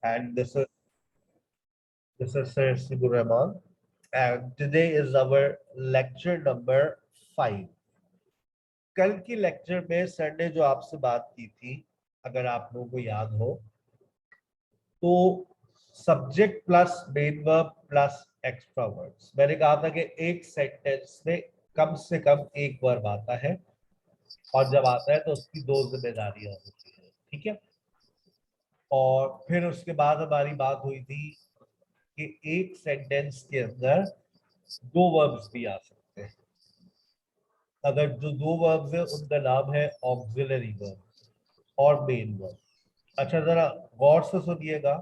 And this is Sir Sibur Rahman, and today is our lecture number 5. कल की lecture में sir ने जो आपसे बात की थी, अगर आप लोगों को याद हो, तो subject plus main verb plus extra words. मैंने कहा था कि एक सेंटेंस में कम से कम एक वर्ब आता है, और जब आता है तो उसकी 2 जिम्मेदारियां होती है। ठीक है। और फिर उसके बाद हमारी बात हुई थी कि एक सेंटेंस के अंदर 2 वर्ब्स भी आ सकते हैं। अगर जो 2 वर्ब्स है उनका नाम है ऑक्सिलरी वर्ब और मेन वर्ब। अच्छा, जरा गौर से सुनिएगा।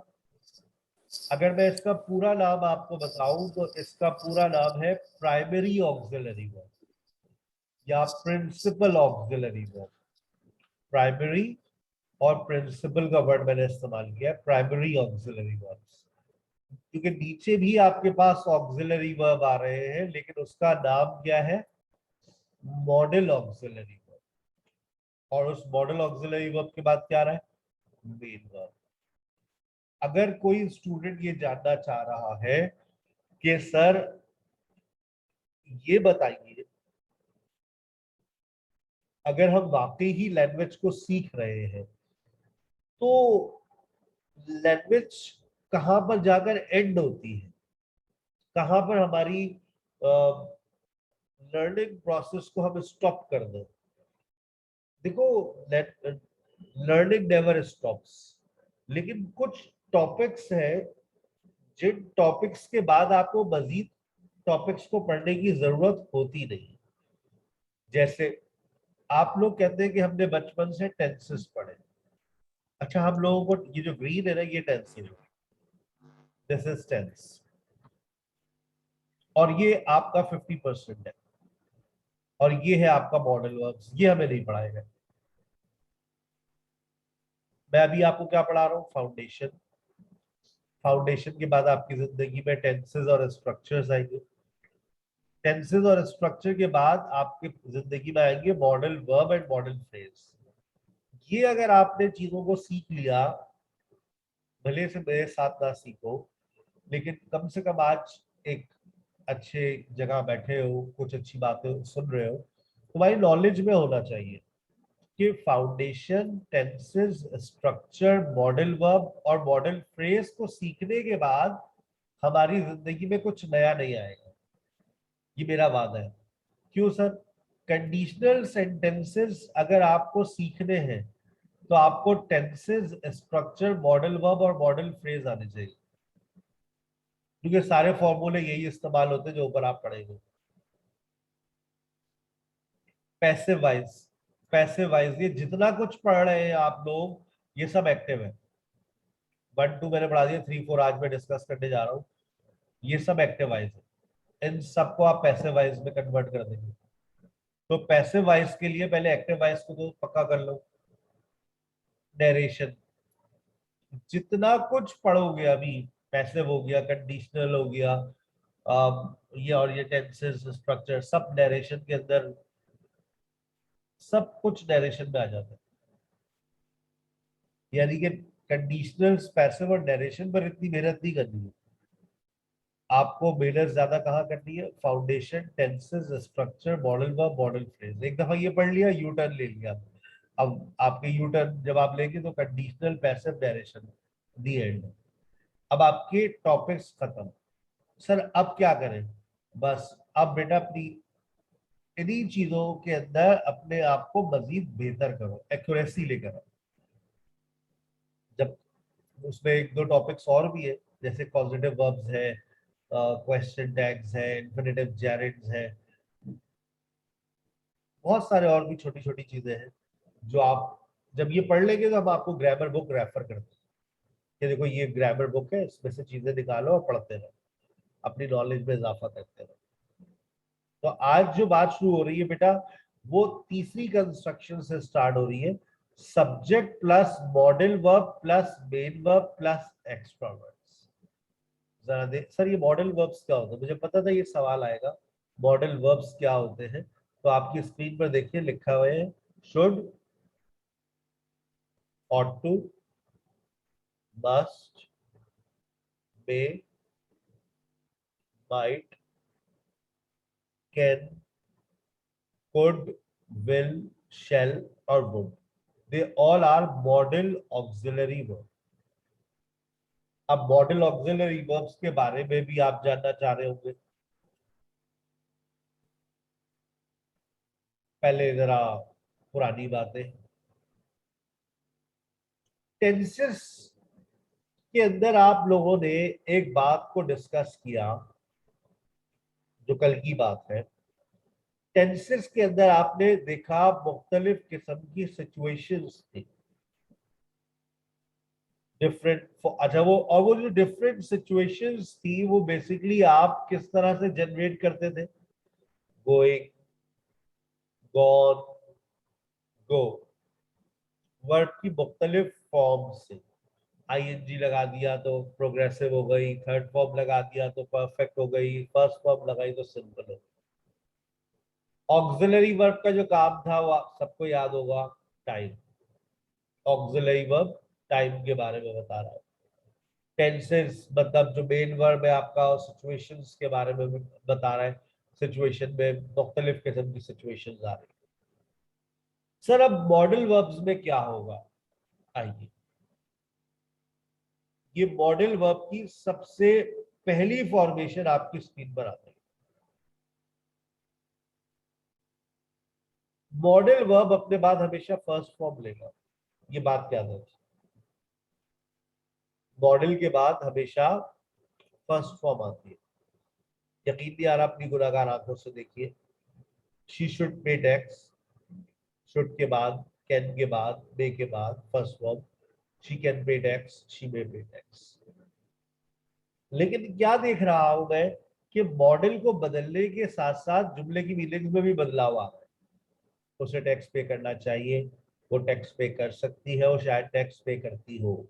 अगर मैं इसका पूरा नाम आपको बताऊं तो इसका पूरा नाम है प्राइमरी ऑक्सिलरी वर्ब या प्रिंसिपल ऑक्सिलरी वर्ब। प्राइमरी और प्रिंसिपल का वर्ड मैंने इस्तेमाल किया है, प्राइमरी ऑक्सिलरी वर्ब्स। क्योंकि नीचे भी आपके पास ऑक्सिलरी वर्ब आ रहे हैं, लेकिन उसका नाम क्या है? Model auxiliary verb. और उस मॉडल ऑक्सिलरी वर्ब के बाद क्या आ रहा है? Main verb. अगर कोई स्टूडेंट ये जानना चाह रहा है कि सर ये बताइए, अगर हम वाकई ही लैंग्वेज को सीख रहे हैं तो लैंग्वेज कहां पर जाकर एंड होती है, कहां पर हमारी लर्निंग प्रोसेस को हम स्टॉप कर दें? देखो, लर्निंग नेवर स्टॉप्स, लेकिन कुछ टॉपिक्स हैं जिन टॉपिक्स के बाद आपको मजीद टॉपिक्स को पढ़ने की जरूरत होती नहीं। जैसे आप लोग कहते हैं कि हमने बचपन से टेंसेस पढ़े। अच्छा, हम लोगों को ये जो ग्रीन है ना, ये टेंस है, दिस इज टेंस, और ये आपका 50% है, और ये है आपका मॉडल वर्ब्स। ये हमें नहीं पढ़ाए गए। मैं अभी आपको क्या पढ़ा रहा हूँ? फाउंडेशन। फाउंडेशन के बाद आपकी जिंदगी में टेंसेस और स्ट्रक्चर्स आएंगे। टेंसेस और स्ट्रक्चर के बाद आपकी जिंदगी में आएंगे modal verb and model phrase. ये अगर आपने चीजों को सीख लिया, भले से मेरे साथ ना सीखो, लेकिन कम से कम आज एक अच्छे जगह बैठे हो, कुछ अच्छी बातें सुन रहे हो, तुम्हारी नॉलेज में होना चाहिए कि foundation, tenses, structure, modal verb और मॉडल फ्रेज को सीखने के बाद हमारी जिंदगी में कुछ नया नहीं आएगा। ये मेरा वादा है। क्यों सर? कंडीशनल सेंटेंसेस अगर आपको सीखने हैं तो आपको टेंसेस, स्ट्रक्चर, मॉडल वर्ब और मॉडल फ्रेज आने चाहिए, क्योंकि सारे फॉर्मूले यही इस्तेमाल होते हैं जो ऊपर आप पढ़ेंगे। पैसिव वाइज, पैसिव वाइज ये जितना कुछ पढ़ रहे हैं आप लोग, ये सब एक्टिव है। 1 2 मैंने पढ़ा दिया, 3 4 आज मैं डिस्कस करने जा रहा हूँ। ये सब एक्टिव वाइज है। इन सबको आप पैसिव वाइज में कन्वर्ट कर देंगे। तो पैसिव वाइज के लिए पहले एक्टिव वाइज को तो पक्का कर लो। नरेशन, जितना कुछ पढ़ोगे अभी, पैसिव हो गया, कंडीशनल हो गया, ये और ये टेंसेस, स्ट्रक्चर, सब नरेशन के अंदर, सब कुछ नरेशन में आ जाता है। यानी कि कंडीशनल, पैसिव और नरेशन पर इतनी मेहनत नहीं करनी है आपको। मेहनत ज्यादा कहाँ करनी है? Foundation, tenses, structure, modal verb, model phrase. एक दफा ये पढ़ लिया, यू टर्न ले लिया। अब आपके यू टर्न जब आप लेंगे तो conditional, passive, narration, the and. अब आपके टॉपिक्स खत्म। सर अब क्या करें? बस अब बेटा अपनी इन्हीं चीजों के अंदर अपने आप को मजीद बेहतर करो, एक्यूरेसी लेकर आओ। जब उसमें 1 2 टॉपिक्स और भी है, जैसे पॉजिटिव वर्ब्स है, क्वेश्चन टैग्स है, इन्फिनेटिव जेरिड्स है, बहुत सारे और भी छोटी छोटी चीजें हैं जो आप जब ये पढ़ लेंगे तो हम आपको ग्रामर बुक रेफर करते हैं कि देखो ये ग्रामर बुक है, इसमें से चीजें निकालो और पढ़ते रहो, अपनी नॉलेज में इजाफा करते रहो। तो आज जो बात शुरू हो रही है बेटा, वो तीसरी कंस्ट्रक्शन से स्टार्ट हो रही है। Subject plus modal verb plus main verb plus extra verbs. जरा देख सर, ये मॉडल वर्ब्स क्या होता है? मुझे पता था ये सवाल आएगा, मॉडल वर्ब्स क्या होते हैं। तो आपकी स्क्रीन पर देखिए लिखा हुआ है, should, ought to, must, may, might, can, could, will, shall और would, they all are modal auxiliary verb. अब मॉडल ऑक्सिलरी वर्ब्स के बारे में भी आप जानना चाह रहे होंगे। पहले जरा पुरानी बातें, टेंसेस के अंदर आप लोगों ने एक बात को डिस्कस किया जो कल की बात है। टेंसेस के अंदर आपने देखा मुख्तलिफ किस्म की सिचुएशंस थी, डिफरेंट। अच्छा, वो जो डिफरेंट सिचुएशंस थी वो बेसिकली आप किस तरह से जनरेट करते थे? गोइंग, गॉन, गो, वर्ब की मुख्तलिफ फॉर्म से। आईएनजी लगा दिया तो प्रोग्रेसिव हो गई, थर्ड फॉर्म लगा दिया तो परफेक्ट हो गई, फर्स्ट फॉर्म लगाई तो सिंपल हो गई। ऑक्सिलरी वर्ब का जो काम था वो सबको याद होगा, टाइम। ऑक्सिलरी वर्ब टाइम के बारे में बता रहा है। टेंसेस मतलब जो मेन वर्ब है आपका, सिचुएशंस के बारे में भी बता रहा है। सिचुएशन में मुख्तलिफ किस्म की सिचुएशंस आ रही। सर अब मॉडल वर्ब्स में क्या होगा? आइए, ये मॉडल वर्ब की सबसे पहली फॉर्मेशन आपकी स्क्रीन पर आती है। मॉडल वर्ब अपने बाद हमेशा फर्स्ट फॉर्म लेगा, ये बात याद है। मॉडल के बाद हमेशा फर्स्ट फॉर्म आती है। यकीन नहीं आ रहा, अपनी गुनाहगार आंखों से देखिए। She should pay tax, should के बाद, कैन के बाद, मे के बाद first form. She can pay tax, she may पे टैक्स। लेकिन क्या देख रहा हूं मैं कि मॉडल को बदलने के साथ साथ जुमले की मीनिंग में भी बदलाव आ रहा है। उसे टैक्स पे करना चाहिए, वो टैक्स पे कर सकती है, वो शायद टैक्स पे करती हो।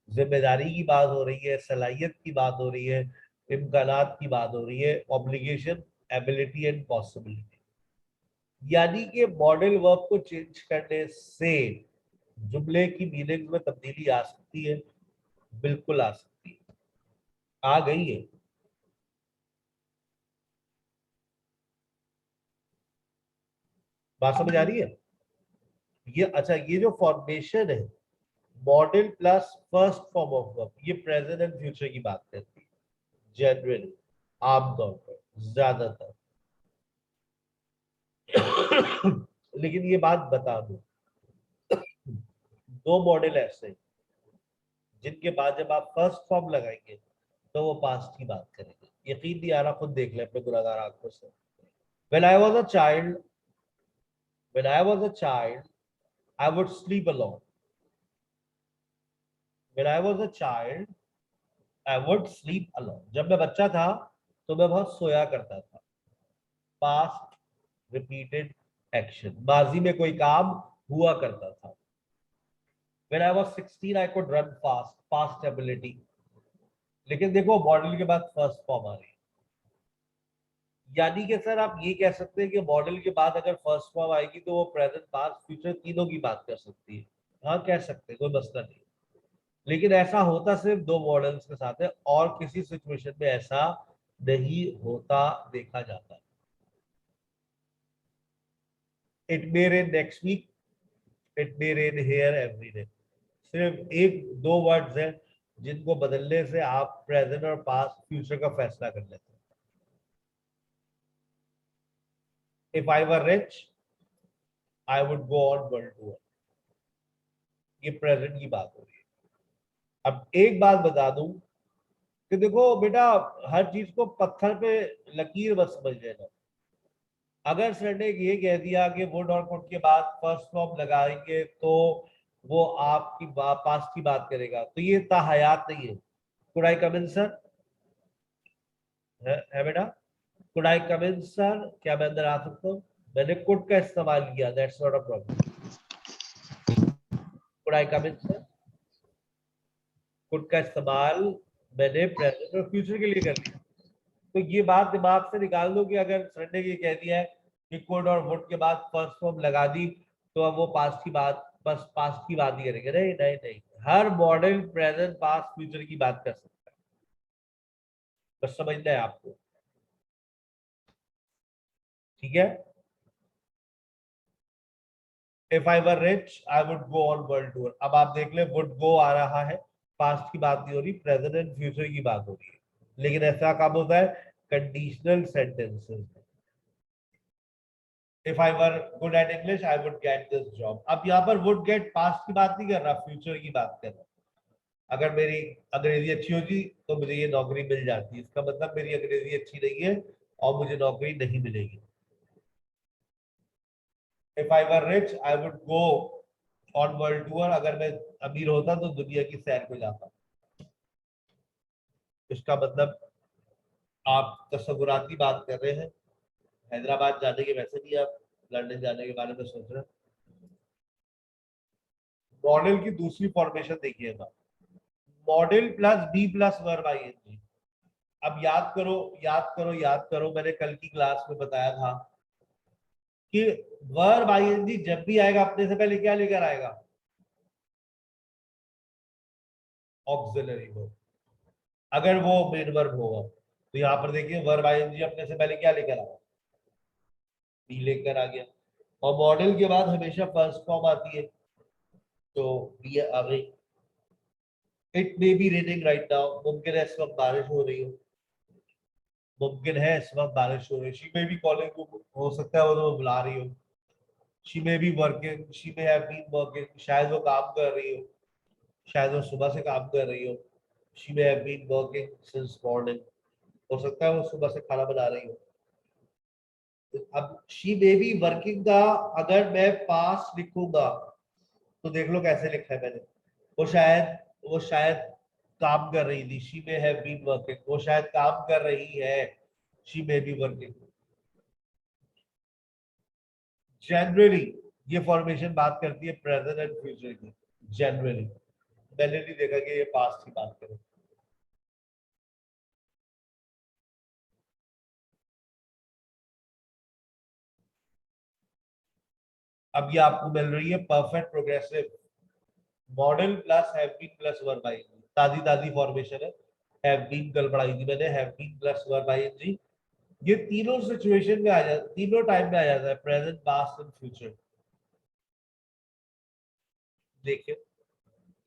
जिम्मेदारी की बात हो रही है, सलाहियत की बात हो रही है, इम्कानात की बात हो रही है, ऑब्लिगेशन, एबिलिटी एंड पॉसिबिलिटी। यानी कि मॉडल वर्ब को चेंज करने से जुमले की मीनिंग में तब्दीली आ सकती है, बिल्कुल आ सकती है, आ गई है। बात समझ आ रही है? ये अच्छा, ये जो फॉर्मेशन है model plus first form of verb, ये प्रेजेंट एंड फ्यूचर की बात करती है जनरली, आमतौर पर, ज्यादातर। लेकिन ये बात बता दूं, दो मॉडल ऐसे हैं जिनके बाद जब आप फर्स्ट फॉर्म लगाएंगे तो वो पास्ट की बात करेंगे। यकीन नहीं आ रहा, खुद देख ले अपने गुनाहगार आंखों से। When I was a child, when I was a child, I would sleep alone. When I was a child, I would sleep alone. जब मैं बच्चा था तो मैं बहुत सोया करता था। पास्ट रिपीटेड एक्शन, माजी में कोई काम हुआ करता था। When I was 16, I could run fast, past ability। लेकिन देखो मॉडल के बाद फर्स्ट फॉर्म आ रही है। यानी कि सर आप ये कह सकते हैं कि मॉडल के बाद अगर फर्स्ट फॉर्म आएगी तो वो प्रेजेंट, पास्ट, फ्यूचर तीनों की बात कर सकती है। हाँ कह सकते हैं, कोई मसला नहीं। लेकिन ऐसा होता सिर्फ दो मॉडल्स के साथ है, और किसी सिचुएशन में ऐसा नहीं होता देखा जाता। It may rain next week, it may rain here every day. सिर्फ एक दो वर्ड्स हैं जिनको बदलने से आप प्रेजेंट और पास्ट फ्यूचर का फैसला कर लेते हैं। If I were rich, I would go on world tour. ये प्रेजेंट की बात हो रही है। अब एक बात बता दूं कि देखो बेटा, हर चीज को पत्थर पे लकीर बस समझ लेना। अगर सर ने ये कह दिया कि वुड और कुड के बाद फर्स्ट फॉर्म लगाएंगे तो वो आपकी पास्ट की बात करेगा, तो ये ताहयात नहीं है। Could I come in sir? है बेटा? Could I come in sir, क्या मैं अंदर आ सकता हूँ? मैंने कुड का इस्तेमाल किया, that's not a problem. Could I come in sir, could का इस्तेमाल मैंने प्रेजेंट और फ्यूचर के लिए कर लिया। तो ये बात दिमाग से निकाल दो कि अगर सर ने ये कह दिया है कि कुड और वुड के बाद फर्स्ट फॉर्म लगा दी तो अब वो पास्ट की बात, बस पास्ट की बात ही करेंगे। नहीं नहीं नहीं, हर मॉडल प्रेजेंट पास्ट फ्यूचर की बात कर सकता है, बस समझना है आपको, ठीक है। If I were rich I would go on world tour. अब आप देख ले, वुड गो आ रहा है, पास्ट की बात नहीं हो रही, प्रेजेंट एंड फ्यूचर की बात हो रही है, लेकिन ऐसा कब होता है, कंडीशनल सेंटेंसेस में। If I were good at English I would get this job. अब यहाँ पर वुड गेट पास्ट की बात नहीं कर रहा, फ्यूचर की बात कर रहा। अगर मेरी अंग्रेजी अच्छी होती तो मुझे ये नौकरी मिल जाती, इसका मतलब मेरी अंग्रेजी अच्छी नहीं है और मुझे नौकरी नहीं मिलेगी। If I were rich I would go on world tour. अगर मैं अमीर होता तो दुनिया की सैर पे जाता। इसका मतलब आप तस्वुराती बात कर रहे हैं, हैदराबाद जाने के, वैसे नहीं आप लंदन जाने के बारे में सोच रहे हैं। मॉडल की दूसरी फॉर्मेशन देखिएगा, modal plus be plus verb ING. अब याद करो, याद करो, याद करो, मैंने कल की क्लास में बताया था कि वर्ब आईएनजी जब भी आएगा अपने से पहले क्या लेकर आएगा, ऑक्सिलरी वर्ब। अगर वो मेन वर्ब होगा तो यहाँ पर देखिए वर्ब आईएनजी अपने से पहले क्या लेकर आया, बी लेकर आ गया। और मॉडल के बाद हमेशा फर्स्ट फॉर्म आती है, तो बी आ गई। It may be raining right now, मुमकिन है इस वक्त बारिश हो रही हो, मुमकिन है इस वक्त बारिश हो रही है। शी मे बी कॉलिंग, हो सकता है वो तो बुला रही हो। She may be working, she may have been working, शायद वो काम कर रही हो, शायद वो सुबह से काम कर रही हो। She may have been working since morning, हो सकता है वो सुबह से खाना बना रही हो। अब शी मे बी वर्किंग का अगर मैं पास लिखूंगा तो देख लो कैसे लिखा है मैंने, वो शायद काम कर रही थी, she may have been working, वो शायद काम कर रही है, she may be working. Generally ये फॉर्मेशन बात करती है प्रेजेंट एंड फ्यूचर की, जनरली। मैंने नहीं देखा कि ये पास्ट की बात करे। अब ये आपको मिल रही है perfect progressive, modal plus have been plus verb ING, ताजी ताजी फॉर्मेशन है। हैव बीन कल पढ़ाई थी मैंने, have been plus verb ING. ये तीनों सिचुएशन में आ जाता, तीनों टाइम में आ जाता है, प्रेजेंट पास्ट एंड फ्यूचर। देखिए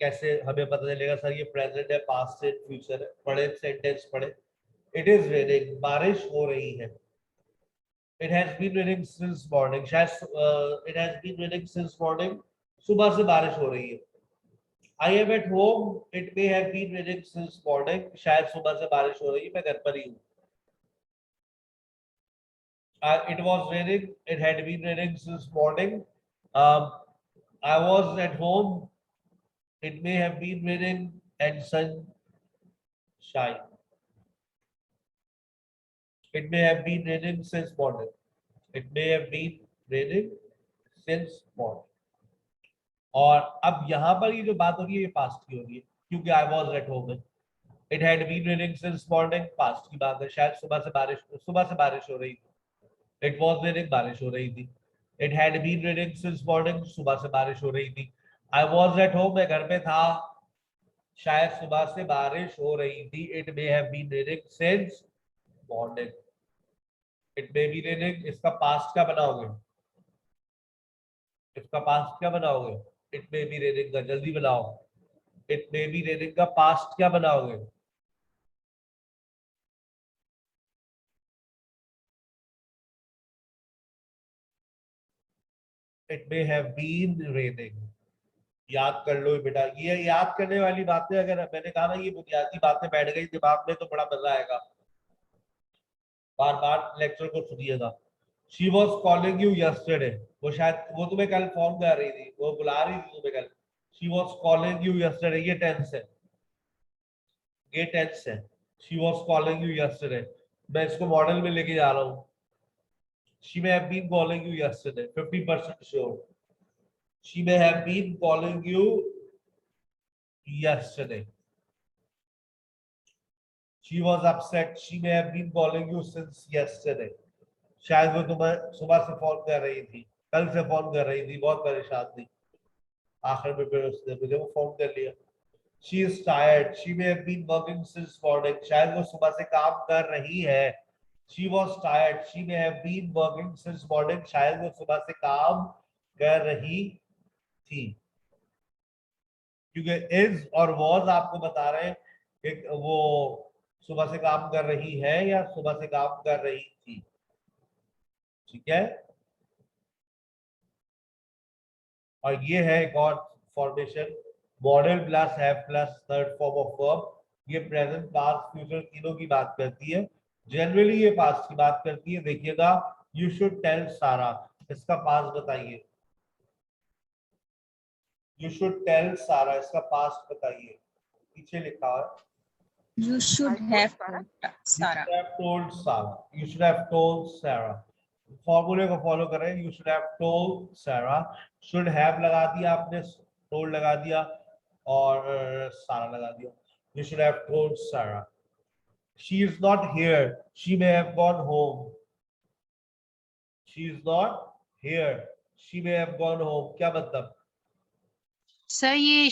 कैसे हमें पता चलेगा सर ये प्रेजेंट है, पास्ट है, फ्यूचर है। पढ़े सेंटेंस पढ़े, इट इज रेनिंग, बारिश हो रही है। It has been raining since morning, शायद it has been raining since morning, सुबह से बारिश हो रही है। I am at home, it may have been raining since morning, शायद सुबह से बारिश हो रही है, मैं घर पर ही हूँ। It was raining, it had been raining since morning. Um, I was at home, it may have been raining and sunshine. It may have been raining since morning. It may have been raining since morning. और अब यहाँ पर ये जो बात हो रही है ये पास्ट की हो रही है, क्योंकि I was at home. It had been raining since morning, past की बात है, शायद सुबह से बारिश हो रही थी। इट वॉज रेनिंग, बारिश हो रही थी। It had been raining since morning, सुबह से बारिश हो रही थी। आई वॉज एट होम, मैं घर पे था, शायद सुबह से बारिश हो रही थी। It may have been raining since morning. It may be raining, इसका पास्ट क्या बनाओगे, इसका पास्ट क्या बनाओगे, इट मे बी रेनिंग का जल्दी बनाओ। इट मे बी रेनिंग का पास्ट क्या बनाओगे, it may have been raining. याद कर लो बेटा, ये याद करने वाली बातें, अगर मैंने कहा ना ये बुनियादी बातें बैठ गई दिमाग में तो बड़ा मजा आएगा। बार बार लेक्चर को सुनिएगा। She was calling you yesterday, वो शायद वो तुम्हें कल फोन कर रही थी, वो बुला रही थी तुम्हें कल। She was calling you yesterday, ये टेंस है, ये टेंस है। She was calling you yesterday, मैं इसको मॉडल में लेके जा रहा हूँ। She may have been calling you yesterday, 50% sure. She may have been calling you yesterday. She was upset. She may have been calling you since yesterday. शायद वो तुम्हें सुबह से फोन कर रही थी, कल से फोन कर रही थी, बहुत परेशान थी। आखिर में फिर उसने मुझे वो फोन कर लिया। She is tired. She may have been working since morning. शायद वो सुबह से काम कर रही है. She was tired. She may have been working since morning. शायद वो सुबह से काम कर रही थी. क्योंकि is और was आपको बता रहे हैं कि वो सुबह से काम कर रही है या सुबह से काम कर रही थी. ठीक है. और ये है एक और formation, model plus have plus third form of verb. ये प्रेजेंट पास्ट फ्यूचर तीनों की बात करती है. जनरली ये पास्ट की बात करती है. देखिएगा, यू शुड टेल सारा, इसका पास्ट बताइए. यू शुड टेल सारा, इसका पास्ट बताइए. पीछे लिखा है You should have told you Sarah. should have told Sarah. You should have told Sarah. फॉर्मूले को फॉलो करें. You should have told Sarah. Should have लगा दिया आपने, told लगा दिया और सारा लगा दिया. You should have told Sarah. She is not here. She may have gone home. She is not here. She may have gone home. क्या मतलब? सर ये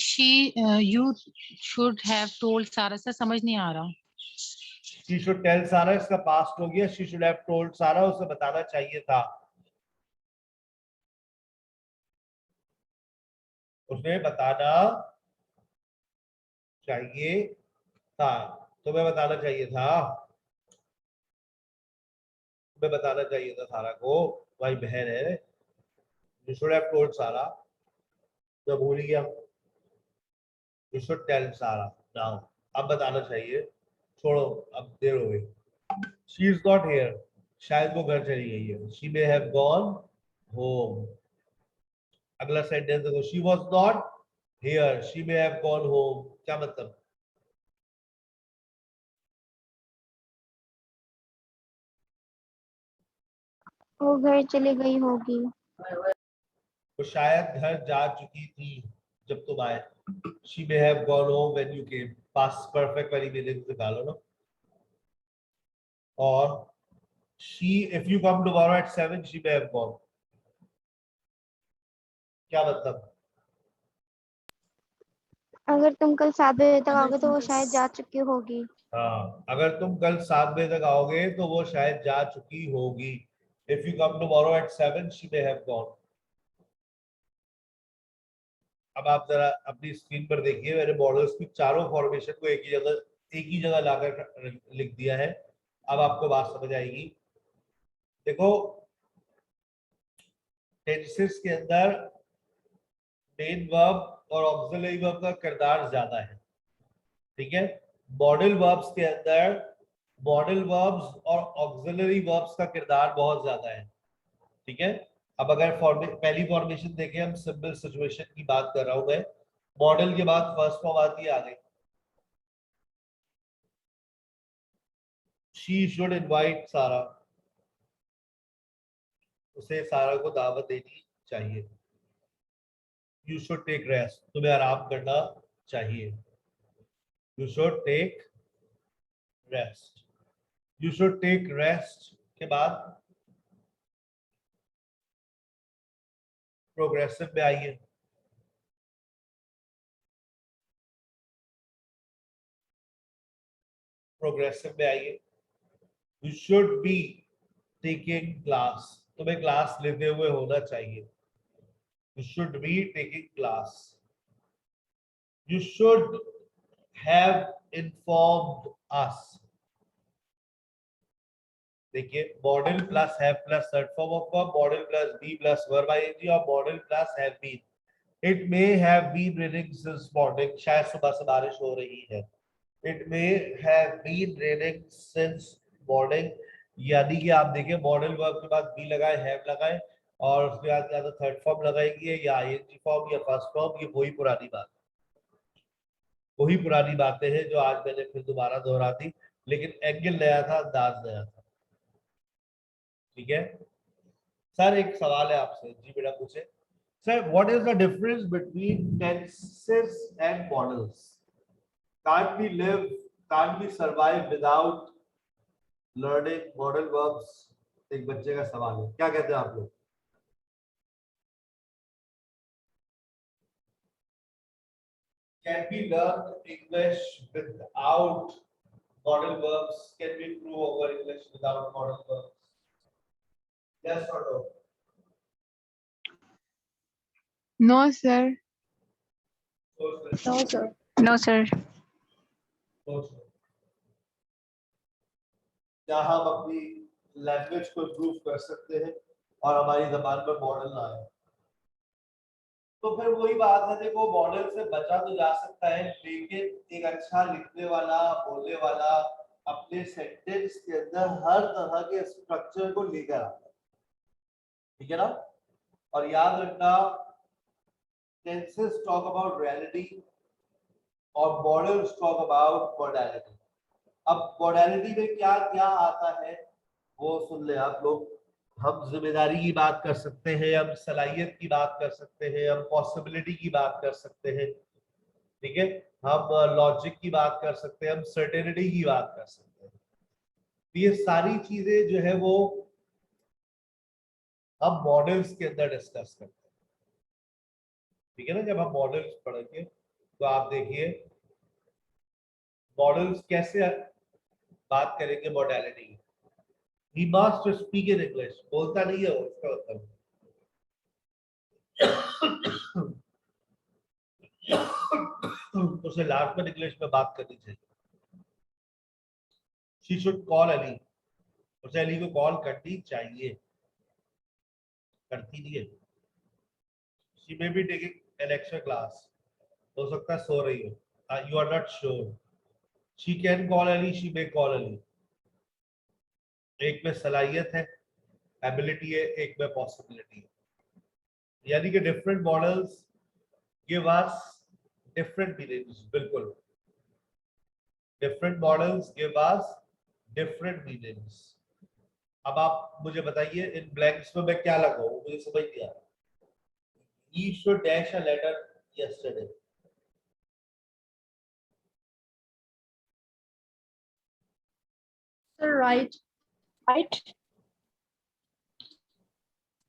you should have told Sarah sir समझ नहीं आ रहा. She should tell Sarah, इसका past हो गया. She should have told Sarah, उसे बताना चाहिए था. उसे बताना चाहिए था. तुम्हें बताना चाहिए था. तुम्हें बताना चाहिए था सारा को. भाई बहन है. You should have told Sarah. मैं भूल गया. You should tell Sarah now. अब बताना चाहिए. छोड़ो, अब देर हो गई. She is not here. शायद वो घर चली गई है. She may have gone home. अगला सेंटेंस देखो. She was not here. She may have gone home. क्या मतलब? वो घर चली गई होगी. वो शायद घर जा चुकी थी जब तुम आए. She may have gone home when you came. Past perfect वाली मीनिंग निकालो ना. और she, if you come tomorrow at 7, she may have gone. क्या मतलब? अगर तुम कल 7 बजे तक आओगे तो वो शायद जा चुकी होगी. हाँ, अगर तुम कल 7 बजे तक आओगे तो वो शायद जा चुकी होगी. If you come tomorrow at 7, she may have gone. अब आप जरा अपनी स्क्रीन पर देखिए. मैंने मॉडल्स की चारों फॉर्मेशन को एक ही जगह लाकर लिख दिया है. अब आपको बात समझ आएगी. देखो, टेंसेस के अंदर मेन वर्ब और ऑक्सिलरी वर्ब का किरदार ज्यादा है. ठीक है. मॉडल वर्ब्स के अंदर मॉडल वर्ब्स और ऑक्सिलरी वर्ब्स का किरदार बहुत ज्यादा है. ठीक है. अब अगर पहली फॉर्मेशन देखें, हम सिंपल सिचुएशन की बात कर रहा हूं मैं. मॉडल के बाद फर्स्ट फॉर्म आती है आगे. She should invite Sarah. उसे सारा को दावत देनी चाहिए. You should take rest. तुम्हें आराम करना चाहिए. You should take rest. You should take rest के बाद प्रोग्रेसिव में आइए. प्रोग्रेसिव में आइए. You should be taking class. तुम्हें क्लास लेते हुए होना चाहिए. You should be taking class. You should have informed us. देखिए, modal plus have plus third form of verb, model plus be plus verb ING और modal plus have been. It may have been raining since morning. शायद सुबह से बारिश हो रही है. It may have been raining since morning. यानी कि आप देखिए, मॉडल वर्ब के बाद बी लगाए, हैव लगाए और उसके बाद या तो थर्ड फॉर्म लगाएंगे या आईएनजी फॉर्म या फर्स्ट फॉर्म. ये वही पुरानी बात, वही पुरानी बातें हैं जो आज मैंने फिर दोबारा दोहरा दी, लेकिन एंगल नया था, अंदाज नया था. ठीक है. सर एक सवाल है आपसे. जी बेटा पूछे. Sir, what is the difference between tenses and models? Can't we live, can't we survive without learning modal verbs? एक बच्चे का सवाल है. क्या कहते हैं आप लोग? Can we learn English without modal verbs? Can we improve our English without modal verbs? Yes or no? No, sir. सोच No, लें, sir. No, sir. सोच लें। क्या हम अपनी लैंग्वेज को इम्प्रूव कर सकते हैं और हमारी जबान में मॉडल ना आए? तो फिर वही बात है, देखो मॉडल से बचा तो जा सकता है, लेकिन एक अच्छा लिखने वाला, बोलने वाला अपने सेंटेंस के अंदर हर तरह के स्ट्रक्चर को लेकर आता है, ठीक है ना? और याद रखना, टेंसेस टॉक अबाउट रियलिटी और मॉडल्स टॉक अबाउट मॉडलिटी। अब मॉडलिटी में क्या क्या आता है वो सुन ले आप लोग। हम जिम्मेदारी की बात कर सकते हैं, हम सलाहियत की बात कर सकते हैं, हम पॉसिबिलिटी की बात कर सकते हैं, ठीक है, हम लॉजिक की बात कर सकते हैं, हम सर्टेनिटी की बात कर सकते हैं। तो ये सारी चीजें जो है वो हम मॉडल्स के अंदर डिस्कस करते हैं, ठीक है ना? जब हम मॉडल्स पढ़ेंगे तो आप देखिए मॉडल्स कैसे बात करेंगे मॉडलिटी की। He must speak in English, बोलता नहीं है वो, इसका मतलब उसे लास्ट में इंग्लिश में बात करनी चाहिए। She should call अली, उसे अली को कॉल करनी चाहिए, करती नहीं है। She may be taking an extra class, हो सकता है सो रही हो, you are not sure. She can call Ali, she may call Ali. एक में सलाहियत है, एबिलिटी है, एक में पॉसिबिलिटी है, यानी कि different modals give us different meanings. बिल्कुल, different modals give us different meanings. अब आप मुझे बताइए इन ब्लैंक्स में मैं क्या लगाऊं, मुझे समझ नहीं आ रहा। He should dash a letter yesterday. Sir, right. Right.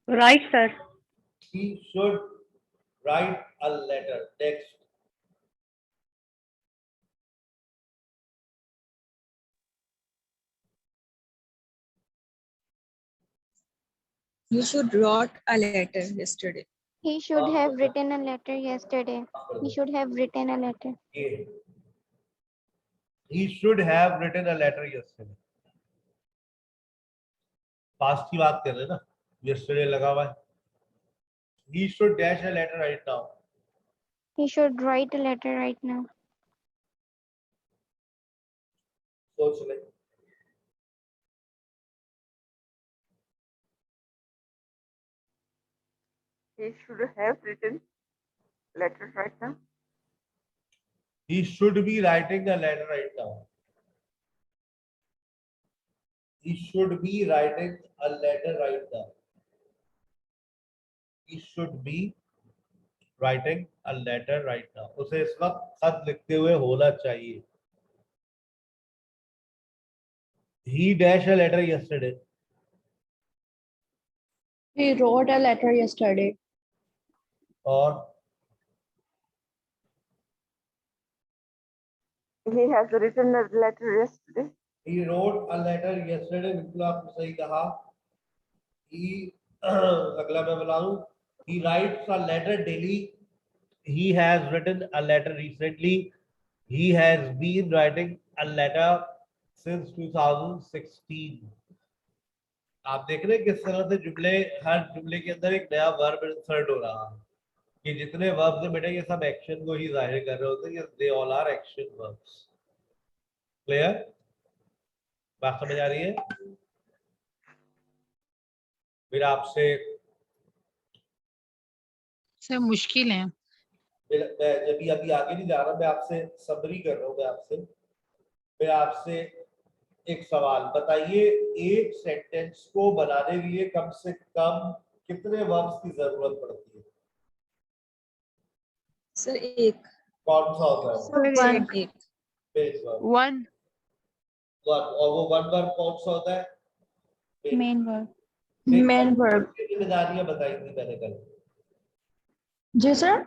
Right, sir. He should write a letter. Next. You should wrote a letter yesterday. He should have written a letter yesterday. He should have written a letter. Yeah. He should have written a letter yesterday. Past की बात कर रहे हैं ना, yesterday लगा हुआ है। He should dash a letter right now. He should write a letter right now. सोच ले। He should have written letter right now. He should be writing a letter right now. He should be writing a letter right now. He should be writing a letter right now. उसे इस वक्त खत लिखते हुए होना चाहिए। He dashed a letter yesterday. He wrote a letter yesterday. और He has written a letter yesterday. he wrote a letter yesterday. बिल्कुल आपने सही कहा। He अगला मैं बता दूं, he writes a letter daily. He has written a letter recently. He has been writing a letter since 2016. आप देख रहे हैं किस तरह से जुमले, हर जुमले के अंदर एक नया वर्ब इंसर्ट हो रहा है, कि जितने वर्ब्स हैं बेटा ये सब एक्शन को ही जाहिर कर रहे होते हैं, they all are action verbs. Clear? बात समझ आ रही है? फिर आपसे सर मुश्किल है। मैं जब अभी आगे नहीं जा रहा, मैं आपसे समरी कर रहा हूँ। मैं आपसे एक सवाल बताइए, एक सेंटेंस को बनाने के लिए कम से कम कितने वर्ब्स की जरूरत पड़ती है? सर एक। कौन सा होता है? One. एक। Base verb. One. और वो वन वर्ब कौन सा होता है? Main verb. Main verb. जिम्मेदारियां बताई थी मैंने कल। जी सर।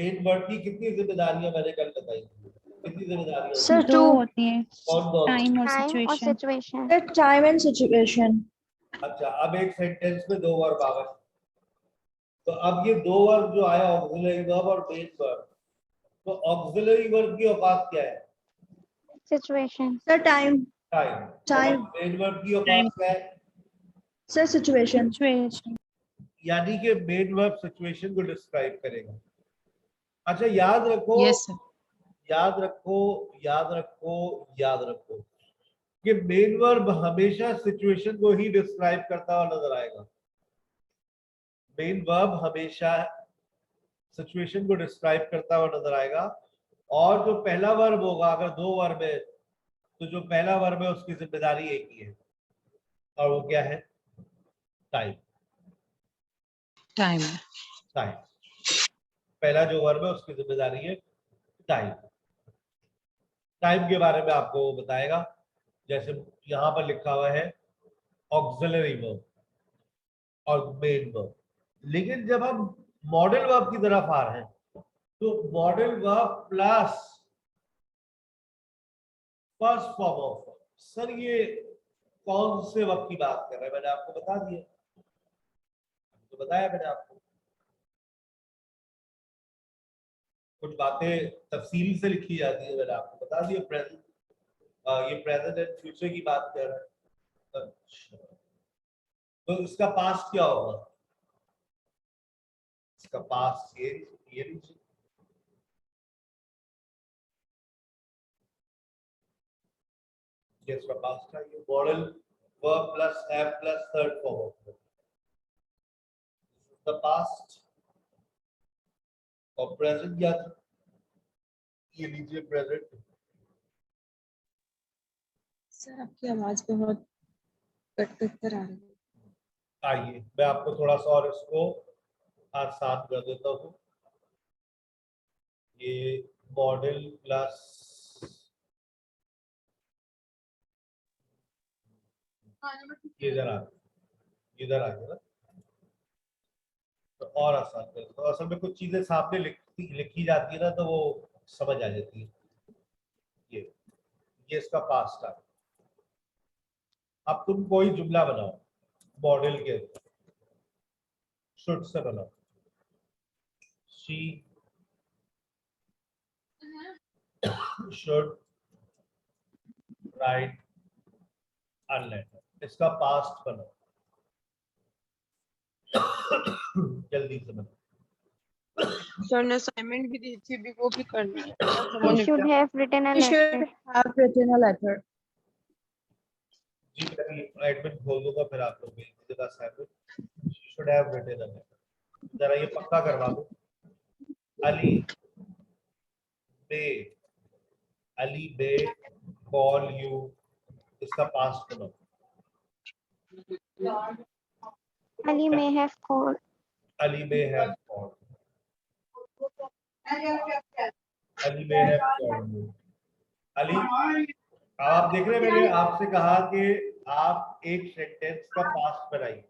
मेन वर्ब की कितनी जिम्मेदारियां मैंने कल बताई थी? कितनी जिम्मेदारियां? Sir, दो two. होती हैं, कौन कौन? टाइम और Time or situation. situation. Sir, time and situation. अच्छा, अब एक सेंटेंस में दो वर्ब आ गए, तो अब ये दो वर्ब जो आया ऑक्सिलरी वर्ब और मेन वर्ब, तो ऑक्सिलरी वर्ब की औकात क्या है? Situation. Sir, time. Time. Time. Main verb की औकात क्या है? Sir, situation. सिचुएशन। यानी कि मेन वर्ब सिचुएशन को डिस्क्राइब करेगा। अच्छा, याद रखो, यस सर। याद रखो, याद रखो, याद रखो कि मेन वर्ब हमेशा सिचुएशन को ही डिस्क्राइब करता हुआ नजर आएगा। मेन वर्ब हमेशा सिचुएशन को डिस्क्राइब करता हुआ नजर आएगा, और जो पहला वर्ब होगा, अगर दो वर्ब है तो जो पहला वर्ब है उसकी जिम्मेदारी एक ही है, और वो क्या है? टाइम। टाइम। टाइम, पहला जो वर्ब है उसकी जिम्मेदारी है टाइम। टाइम के बारे में आपको वो बताएगा, जैसे यहां पर लिखा हुआ है ऑक्सिलरी वर्ब और मेन वर्ब। लेकिन जब हम मॉडल वर्ब की तरफ आ रहे हैं तो modal verb plus first form of verb. Sir ये कौन से वर्ब की बात कर रहे हैं? मैंने आपको बता दिया, तो बताया मैंने आपको, कुछ बातें तफसील से लिखी जाती है, मैंने आपको बता दिया। प्रेजेंट, ये प्रेजेंट एंड फ्यूचर की बात कर रहे हैं। अच्छा, तो इसका पास्ट क्या होगा? इसका पास्ट ये लीजिए, ये इसका पास्ट है, ये modal verb plus have plus third form of verb, the past. और प्रेजेंट क्या था? ये लीजिए प्रेजेंट। सर आपकी आवाज बहुत कट कट कर आ रही है। आइए मैं आपको थोड़ा सा और इसको आसान कर देता हूँ। ये मॉडल प्लस ये इधर आ गया ना, तो और आसान कर देता हूँ। असल में कुछ चीजें सामने लिखी जाती है ना, तो वो समझ आ जाती है। ये इसका पास्ट है। अब तुम कोई जुमला बनाओ मॉडल के अंदर, शुड से बनाओ। She should write a letter, इसका पास्ट बनाओ। जल्दी से बनाओ। सर ने असाइनमेंट भी दी थी, अभी वो भी करना है। He should have written a He should letter. have written a letter. जी मैं एडमिट खोल दूंगा, फिर आप लोग भेज दीजिएगा assignment. Should have written a letter. जरा ये पक्का करवा दो। Ali may, Ali may call you, इसका पास्ट बनाओ। Ali may have called. Ali may have called, Ali may have called you. Ali, अब आप देख रहे हैं मैंने आपसे कहा कि आप एक सेंटेंस का पास्ट बनाइए,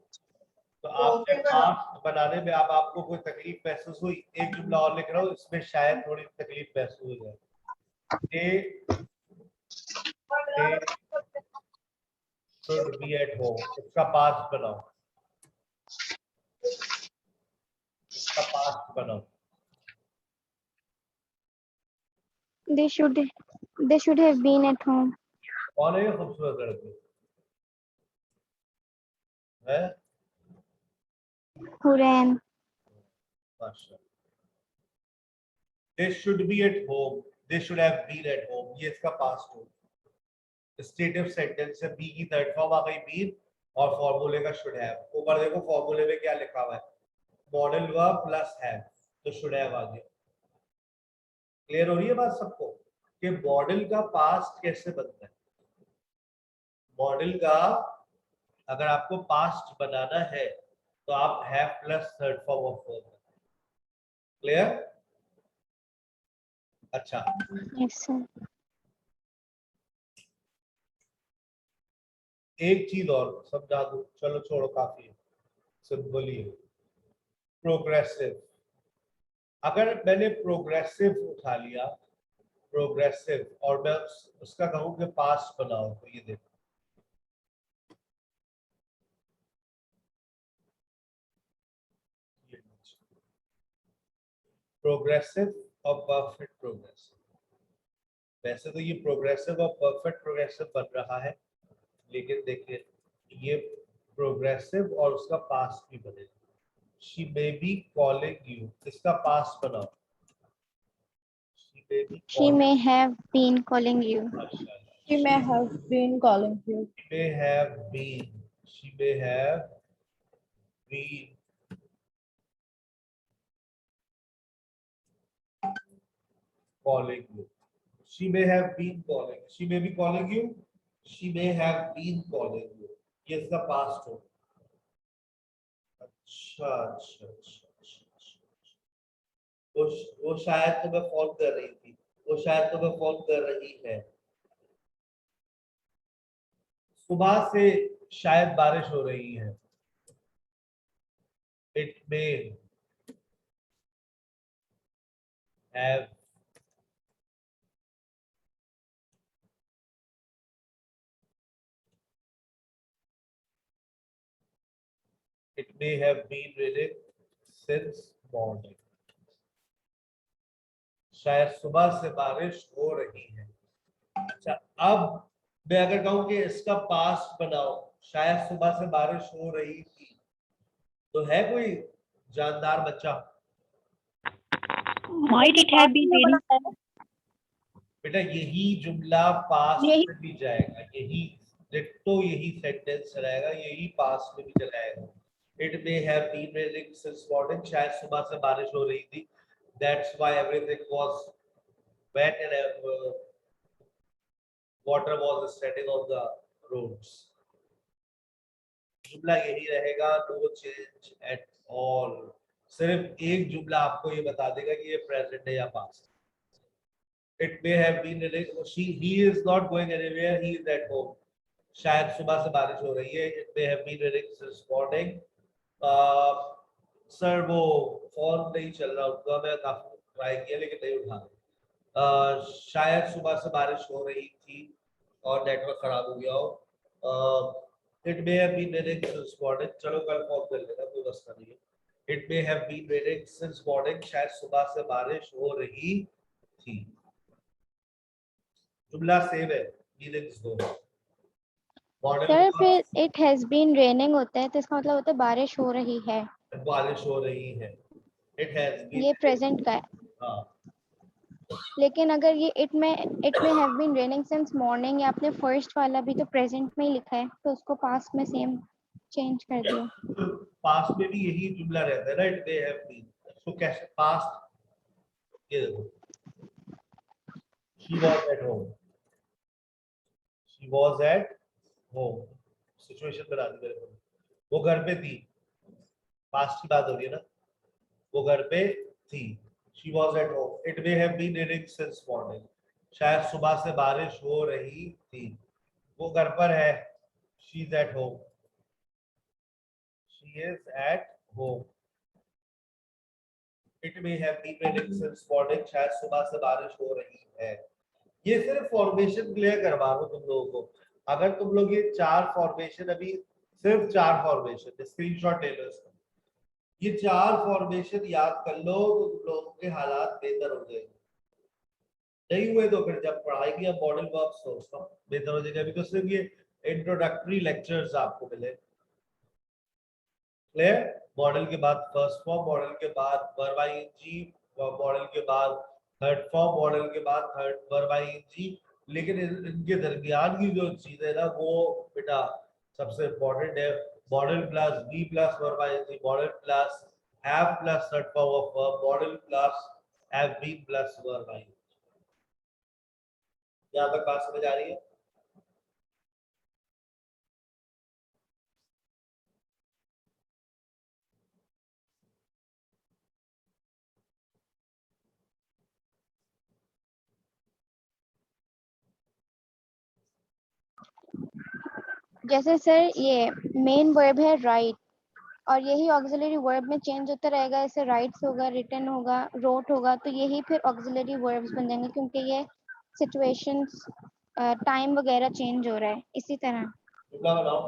तो आपने पास्ट बनाने में अब आपको कोई तकलीफ महसूस हुई? एक जुमला और लिख रहा हूँ, इसमें शायद थोड़ी तकलीफ महसूस हो जाए। They should be at home, इसका पास्ट बनाओ, इसका पास्ट बनाओ। They should have been at home. कौन है ये खूबसूरत लड़के? है? Who ran. माशाल्लाह। They should be at home, they should have been at home, ये इसका पास्ट हो। स्टेटिव सेंटेंस से बी की थर्ड फॉर्म आ गई बीन, और फॉर्मूले का शुड हैव। ऊपर देखो फॉर्मूले में क्या लिखा हुआ है, मॉडल वर्ब प्लस हैव, तो शुड हैव आ गया। क्लियर हो रही है बात सबको कि मॉडल का पास्ट कैसे बनता है? मॉडल का अगर आपको पास्ट बनाना है तो आप have plus third form of verb. Clear? अच्छा, Yes, sir. एक चीज और समझा दूं, चलो छोड़ो काफी है, सिंपल ही है। प्रोग्रेसिव, अगर मैंने प्रोग्रेसिव उठा लिया, प्रोग्रेसिव, और मैं उसका कहूं कि पास्ट बनाओ, तो ये देखो प्रोग्रेसिव और परफेक्ट प्रोग्रेसिव। वैसे तो ये प्रोग्रेसिव और परफेक्ट प्रोग्रेसिव बन रहा है, लेकिन देखिए ये प्रोग्रेसिव और उसका पास्ट भी बनेगा। She may be calling you, इसका पास्ट बनाओ। She may B She may have been calling you. अच्छा, She may have been calling you. she may have been, she may have been calling you. She may have been calling. She may be calling you. She may have been calling you. ये इसका past हो। अच्छा अच्छा अच्छा अच्छा अच्छा। वो शायद तुम्हें फोन कर रही थी, वो शायद तुम्हें फोन कर रही है। सुबह से शायद बारिश हो रही है। It may have been raining since morning. शायद सुबह से बारिश हो रही है। अच्छा, अब मैं अगर कहूं कि इसका पास्ट बनाओ, शायद सुबह से बारिश हो रही थी, तो है कोई जानदार बच्चा? Might it have been raining? बेटा यही जुमला पास्ट यही- में भी जाएगा, यही डिट्टो यही सेंटेंस चलाएगा, यही पास्ट में भी चलाएगा। It may have been raining since morning, शायद सुबह से बारिश हो रही थी। That's why everything was wet and water was spreading on the roads. जुमला यही रहेगा, नो चेंज एट ऑल। सिर्फ एक जुमला आपको ये बता देगा कि ये प्रेजेंट है या past. It may have been he is not going anywhere, he is at home. शायद सुबह से बारिश हो रही है। It may have been raining since morning. Sir वो फोन नहीं चल रहा उनका, मैं काफी ट्राई किया लेकिन नहीं उठा रहे। शायद सुबह से बारिश हो रही थी और नेटवर्क खराब हो गया हो। It may have been raining since morning, चलो कल फोन कर लेना, कोई मसला नहीं है। It may have been raining since morning, शायद सुबह से बारिश हो रही थी। जुमला सेम है, मीनिंग्स दो। मॉडल सर फिर it has been raining होता है तो इसका मतलब होता है बारिश हो रही है, बारिश हो रही है। इट हैज बीन, ये प्रेजेंट का है। हाँ लेकिन अगर ये it may have been raining since morning, या आपने फर्स्ट वाला भी तो प्रेजेंट में ही लिखा है, तो उसको पास्ट में सेम चेंज कर दिया। पास्ट में भी यही जुमला रहता है ना, इट मे हैव बीन। तो कैसे पास्ट, ये देखो she was at home, she was at home, situation बना दी मेरे को। वो घर पे थी, पास्ट की बात हो रही है ना, वो घर पे थी। She was at home. It may have been raining since morning, शायद सुबह से बारिश हो रही थी। वो घर पर है, she is at home, she is at home. It may have been raining since morning, शायद सुबह से बारिश हो रही है। ये सिर्फ फॉर्मेशन क्लियर करवा रहा हूं तुम लोगों को। अगर तुम लोग ये चार फॉर्मेशन, अभी सिर्फ चार फॉर्मेशन स्क्रीनशॉट ले लो इसका, ये चार फॉर्मेशन याद कर लो तो तुम लोगों के हालात बेहतर हो जाएंगे। नहीं हुए तो फिर जब पढ़ाएंगे अब मॉडल वर्क्स तो उसका बेहतर हो जाएगा। अभी तो सिर्फ ये इंट्रोडक्टरी लेक्चर्स आपको मिले। क्लियर? मॉडल के बाद फर्स्ट फॉर्म, मॉडल के बाद वर्ब आईएनजी, मॉडल के बाद थर्ड फॉर्म, मॉडल के बाद थर्ड वर्ब आईएनजी। लेकिन इनके दरमियान की जो चीज है ना, वो बेटा सबसे इम्पोर्टेंट है। Model plus be plus verb ING, model plus have plus third form of verb, model plus have been plus verb ING. यहाँ तक बात समझ आ रही है? जैसे सर ये मेन वर्ब है राइट, और यही ऑक्सिलरी वर्ब में चेंज होता रहेगा, जैसे राइट्स होगा, रिटन होगा, रोट होगा, तो यही फिर ऑक्सिलरी वर्ब्स बन जाएंगे क्योंकि ये सिचुएशंस टाइम वगैरह चेंज हो रहा है। इसी तरह जुमला बनाओ।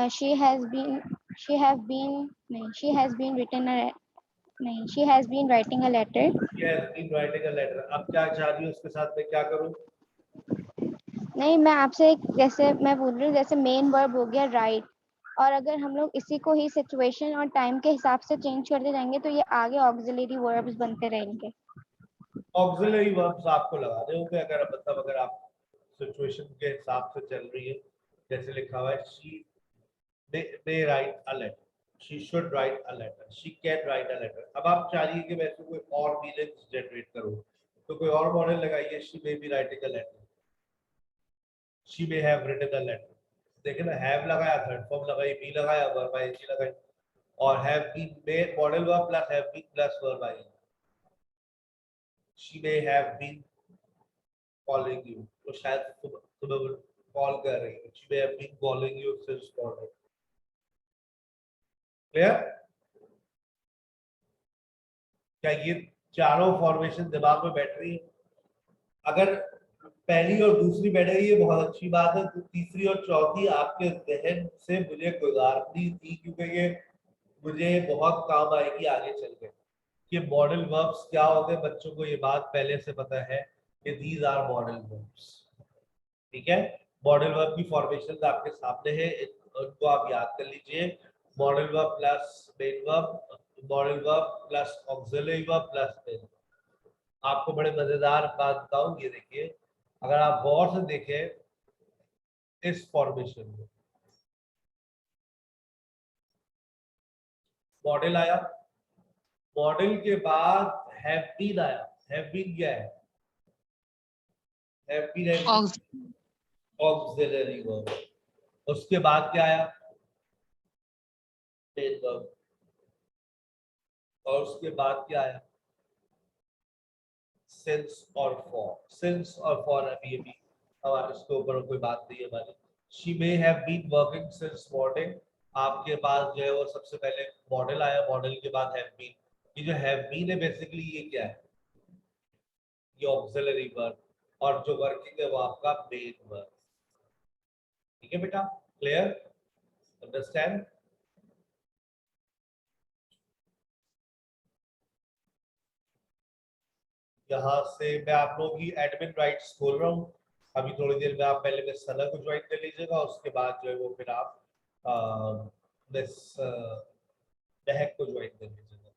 she has been she have been नहीं she has been written a नहीं she has been writing a letter। She has been writing a letter। अब क्या चाह रही हो उसके साथ में क्या करूं? नहीं, मैं आपसे जैसे मैं बोल रही हूँ जैसे मेन वर्ब हो गया राइट, और अगर हम लोग इसी को ही सिचुएशन और टाइम के हिसाब से चेंज करते जाएंगे तो ये आगे ऑक्सिलरी वर्ब्स बनते रहेंगे। ऑक्सिलरी वर्ब्स आपको लगाने होंगे अगर मतलब अगर आप सिचुएशन के हिसाब से चल रही है। जैसे लिखा हुआ है she may write a letter, she should write a letter, she can write a letter। अब आप चाह रही है कि मैं इसको कोई और मीनिंग्स जनरेट करूं, तो कोई और मॉडल लगाइए। she may be writing a letter, she may have written a letter। देखिए ना, have लगाया, थर्ड फॉर्म लगाई, be लगाया, verb ing लगाई, और have been में modal verb plus have been plus verb ing। she may have been calling you, तो शायद तुम्हें कॉल कर रही है। she may have been calling you since morning। Clear? क्या ये चारों फॉर्मेशन दिमाग में बैठ रही है? अगर पहली और दूसरी बैठ रही है बहुत अच्छी बात है, तो तीसरी और चौथी आपके जहन से मुझे गुजारनी थी क्योंकि ये मुझे बहुत काम आएगी आगे चल के कि मॉडल वर्ब्स क्या होते हैं। बच्चों को ये बात पहले से पता है कि दीज आर मॉडल वर्ब्स। ठीक है, मॉडल वर्ब की फॉर्मेशन आपके सामने है, उनको आप याद कर लीजिए। Modal verb plus main verb, modal verb plus auxiliary verb plus main. आपको बड़े मजेदार बात बताऊं, ये देखिए अगर आप गौर से देखें इस फॉर्मेशन में मॉडल आया, मॉडल के बाद हैव बीन आया। हैव बीन क्या है? Have been auxiliary verb. उसके बाद क्या आया? Main verb. और उसके बाद क्या आया? सिंस और फॉर। सिंस और फॉर अभी हमारे इसके ऊपर कोई बात नहीं है हमारी। She may have been working since morning. आपके पास जो है वो सबसे पहले मॉडल आया, मॉडल के बाद हैव बीन। ये जो हैव बीन है बेसिकली ये क्या है? ये ऑक्सिलरी वर्ब, और जो वर्किंग है वो आपका मेन वर्ब। ठीक है बेटा, क्लियर? अंडरस्टैंड? यहाँ से मैं आप लोगों की एडमिन राइट्स खोल रहा हूँ अभी थोड़ी देर में। आप पहले मिस सना को ज्वाइन कर लीजिएगा, उसके बाद जो है वो फिर आप मिस महक को ज्वाइन कर लीजिएगा।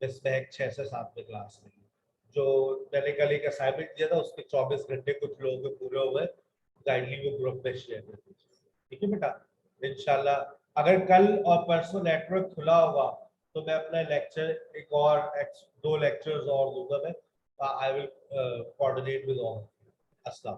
मिस महक 6 से 7 में क्लास में। जो मैंने कल एक असाइनमेंट दिया था उसके 24 घंटे कुछ लोगों के पूरे हो गए, काइंडली वो ग्रुप में शेयर कर दीजिए। ठीक है बेटा, इंशाल्लाह अगर कल और परसों नेटवर्क खुला होगा तो मैं अपना लेक्चर एक और 2 लेक्चर्स और दूंगा मैं। I will coordinate with all. Aslam.